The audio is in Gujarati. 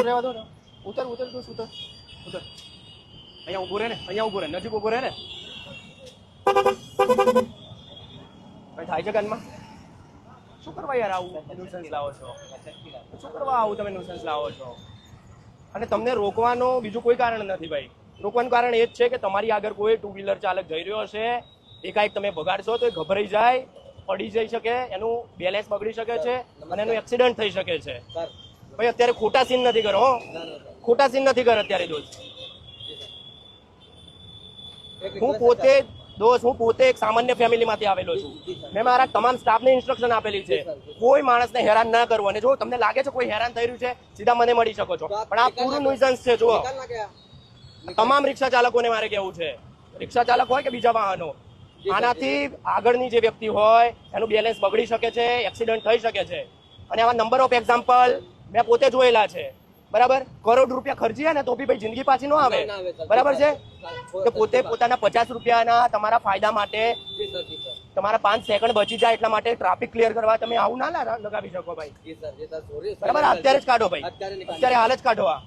રહેવા દો ને, ઉતર ઉતર તું ઉતર ઉતર, અહીંયા ઉભો રહે ને, અહીંયા ઉભો રહે, નજીક ઉભો રહે ને. કઈ થાય છે કાનમાં? શું કરવા યાર આવું ન્યુસન્સ લાવો છો? શું કરવા આવું તમે ન્યુસન્સ લાવો છો? અને તમને રોકવાનો બીજું કોઈ કારણ નથી ભાઈ. રોકવાનું કારણ એ જ છે કે તમારી આગળ કોઈ ટુ વ્હીલર ચાલક જઈ રહ્યો હશે, એકાએક તમે બગાડશો તો એ ગભરાઈ જાય, પડી જઈ શકે, એનું બેલેન્સ બગડી શકે છે અને એનું એક્સિડન્ટ થઈ શકે છે. ભાઈ અત્યારે ખોટા સીન નથી કરો, ખોટા સીન નથી કર અત્યારે દોસ્ત. હું પોતે એક સામાન્ય ફેમિલીમાંથી આવેલો છું. મેં મારા તમામ સ્ટાફને ઇન્સ્ટ્રક્શન આપેલી છે કોઈ માણસને હેરાન ના કરવું. અને જો તમને લાગે છે કોઈ હેરાન થઈ રહ્યું છે, સીધા મને મળી શકો છો. પણ આ પૂરું ન્યુસન્સ છે. જુઓ, તમામ રિક્ષા ચાલકોને મારે કેવું છે, રિક્ષા ચાલક હોય કે બીજા વાહનો, આનાથી આગળની જે વ્યક્તિ હોય એનું બેલેન્સ બગડી શકે છે, એક્સિડન્ટ થઈ શકે છે. અને આવા નંબર ઓફ એક્ઝામ્પલ મેં પોતે જોયેલા છે. બરાબર, કરોડ રૂપિયા ખર્ચીએ ને તો બી ભાઈ જિંદગી પાછી ન આવે. બરાબર છે, તો પોતે પોતાના 50 રૂપિયાના તમારા ફાયદા માટે, તમારા 5 સેકન્ડ બચી જાય એટલા માટે ટ્રાફિક ક્લિયર કરવા તમે આવું ના લગાવી શકો ભાઈ. બરાબર, અત્યારે જ કાઢો ભાઈ, અત્યારે હાલ જ કાઢો. આ